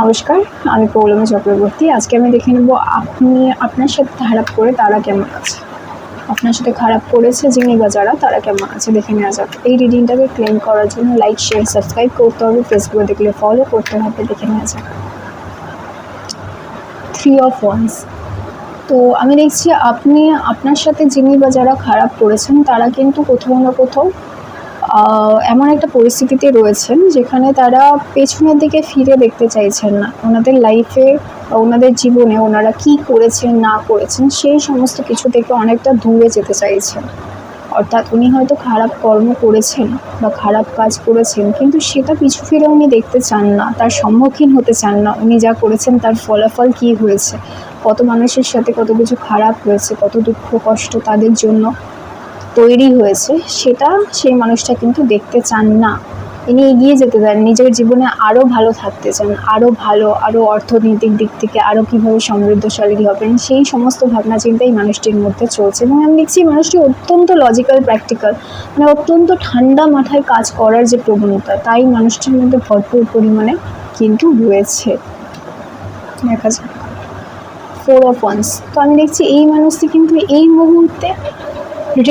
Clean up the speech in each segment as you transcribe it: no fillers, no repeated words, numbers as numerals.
নমস্কার, আমি পৌলমী চক্রবর্তী। আজকে আমি দেখে নেব আপনি আপনার সাথে খারাপ করে তারা কেমন আছে। আপনার সাথে খারাপ করেছে যিনি বা যারা, তারা কেমন আছে দেখে নেওয়া যাক। এই রিডিংটাকে ক্লেম করার জন্য লাইক, শেয়ার, সাবস্ক্রাইব করতে হবে। ফেসবুকে দেখলে ফলো করতে হবে। দেখে নেওয়া যাক। 3 of Wands। তো আমি দেখছি আপনি আপনার সাথে যিনি বা যারা খারাপ করেছেন তারা কিন্তু কোথাও না কোথাও এমন একটা পরিস্থিতিতে রয়েছেন যেখানে তারা পেছনের দিকে ফিরে দেখতে চাইছেন না। ওনাদের লাইফে বা ওনাদের জীবনে ওনারা কী করেছেন না করেছেন সেই সমস্ত কিছু থেকে অনেকটা দূরে যেতে চাইছেন। অর্থাৎ উনি হয়তো খারাপ কর্ম করেছেন বা খারাপ কাজ করেছেন, কিন্তু সেটা পিছু ফিরে উনি দেখতে চান না, তার সম্মুখীন হতে চান না। উনি যা করেছেন তার ফলাফল কী হয়েছে, কত মানুষের সাথে কত কিছু খারাপ হয়েছে, কত দুঃখ কষ্ট তাদের জন্য তৈরি হয়েছে, সেটা সেই মানুষটা কিন্তু দেখতে চান না। ইনি এগিয়ে যেতে চান, নিজের জীবনে আরও ভালো থাকতে চান, আরও ভালো, আরও অর্থনৈতিক দিক থেকে আরও কীভাবে সমৃদ্ধশালী হবেন সেই সমস্ত ভাবনা চিন্তাই মানুষটির মধ্যে চলছে। এবং আমি দেখছি মানুষটি অত্যন্ত লজিক্যাল, প্র্যাকটিক্যাল, মানে অত্যন্ত ঠান্ডা মাথায় কাজ করার যে প্রবণতা, তাই মানুষটির মধ্যে ভরপুর পরিমাণে কিন্তু রয়েছে। দেখা যাক 4 of Wands। তো আমি দেখছি এই মানুষটি কিন্তু এই মুহূর্তে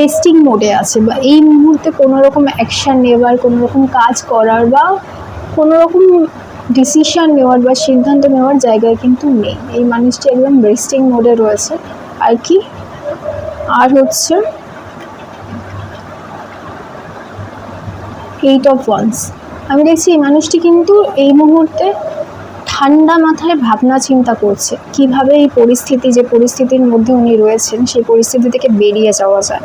রেস্টিং মোডে আছে, বা এই মুহূর্তে কোনো রকম অ্যাকশান নেওয়ার, কোনো রকম কাজ করার বা কোনো রকম ডিসিশান নেওয়ার বা সিদ্ধান্ত নেওয়ার জায়গায় কিন্তু নেই। এই মানুষটি একদম রেস্টিং মোডে রয়েছে আর কি। আর হচ্ছে 8 of Wands। আমি দেখছি এই মানুষটি কিন্তু এই মুহূর্তে ঠান্ডা মাথায় ভাবনা চিন্তা করছে কিভাবে এই পরিস্থিতি, যে পরিস্থিতির মধ্যে উনি রয়েছেন সেই পরিস্থিতি থেকে বেরিয়ে যাওয়া যায়।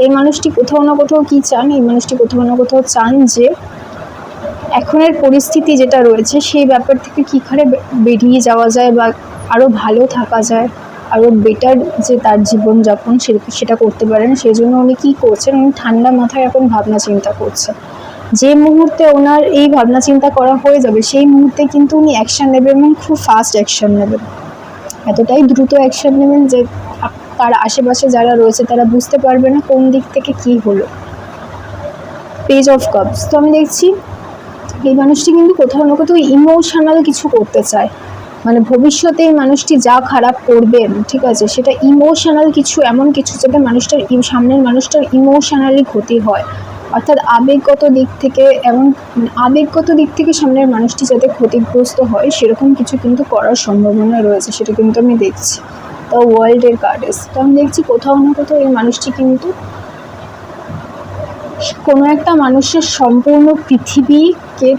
এই মানুষটি কোথাও না কোথাও কী চান, এই মানুষটি কোথাও না কোথাও চান যে এখনের পরিস্থিতি যেটা রয়েছে সেই ব্যাপার থেকে কী করে বেরিয়ে যাওয়া যায় বা আরও ভালো থাকা যায়, আরও বেটার যে তার জীবনযাপন সেটা করতে পারেন। সেই জন্য উনি কী করছেন, উনি ঠান্ডা মাথায় এখন ভাবনা চিন্তা করছে। যে মুহূর্তে ওনার এই ভাবনা চিন্তা করা হয়ে যাবে সেই মুহূর্তে কিন্তু উনি অ্যাকশান নেবেন, এবং খুব ফাস্ট অ্যাকশান নেবেন। এতটাই দ্রুত অ্যাকশান নেবেন যে তার আশেপাশে যারা রয়েছে তারা বুঝতে পারবে না কোন দিক থেকে কী হলো। Page of cups. তো আমি দেখছি এই মানুষটি কিন্তু কোথাও না কোথাও ইমোশনাল কিছু করতে চায়, মানে ভবিষ্যতে এই মানুষটি যা খারাপ করবেন, ঠিক আছে, সেটা ইমোশনাল কিছু, এমন কিছু যাতে মানুষটার সামনের মানুষটার ইমোশনালি ক্ষতি হয়। অর্থাৎ আবেগগত দিক থেকে, আবেগগত দিক থেকে সামনের মানুষটি যাতে ক্ষতিগ্রস্ত হয় সেরকম কিছু কিন্তু করার সম্ভাবনা রয়েছে, সেটা কিন্তু আমি দেখছি। তো ওয়ার্ল্ডের কার্ড এসে, তো আমি দেখছি কোথাও না কোথাও এই মানুষটি কিন্তু কোনো একটা মানুষের সম্পূর্ণ পৃথিবীকে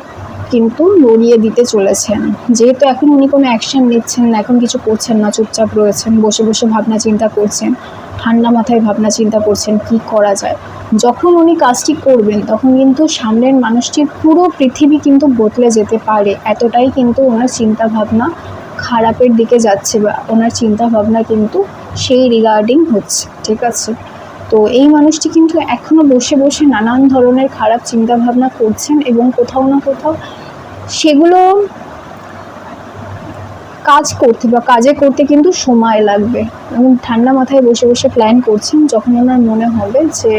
কিন্তু নড়িয়ে দিতে চলেছেন। যেহেতু এখন উনি কোনো অ্যাকশান নিচ্ছেন না, এখন কিছু করছেন না, চুপচাপ রয়েছেন, বসে বসে ভাবনা চিন্তা করছেন, ঠান্ডা মাথায় ভাবনা চিন্তা করছেন কী করা যায়। যখন উনি কাজটি করবেন তখন কিন্তু সামনের মানুষটির পুরো পৃথিবী কিন্তু বদলে যেতে পারে, এতটাই কিন্তু ওনার চিন্তাভাবনা খারাপের দিকে যাচ্ছে, বা ওনার চিন্তাভাবনা কিন্তু সেই রিগার্ডিং হচ্ছে, ঠিক আছে। তো এই মানুষটি কিন্তু এখনও বসে বসে নানান ধরনের খারাপ চিন্তাভাবনা করছেন, এবং কোথাও না কোথাও সেগুলো কাজে করতে কিন্তু সময় লাগবে, এবং ঠান্ডা মাথায় বসে বসে প্ল্যান করছেন। যখন ওনার মনে হবে যে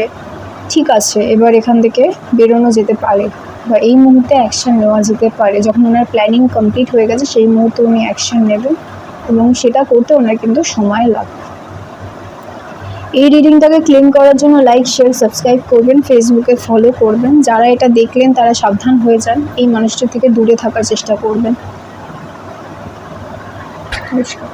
ঠিক আছে এবার এখান থেকে বেরোনো যেতে পারে বা এই মুহূর্তে অ্যাকশান নেওয়া যেতে পারে, যখন ওনার প্ল্যানিং কমপ্লিট হয়ে গেছে সেই মুহূর্তে উনি অ্যাকশান নেবেন, এবং সেটা করতে ওনার কিন্তু সময় লাগবে। এই রিডিংটাকে ক্লেম করার জন্য লাইক, শেয়ার, সাবস্ক্রাইব করবেন, ফেসবুকে ফলো করবেন। যারা এটা দেখলেন তারা সাবধান হয়ে যান, এই মানুষটির থেকে দূরে থাকার চেষ্টা করবেন। নমস্কার।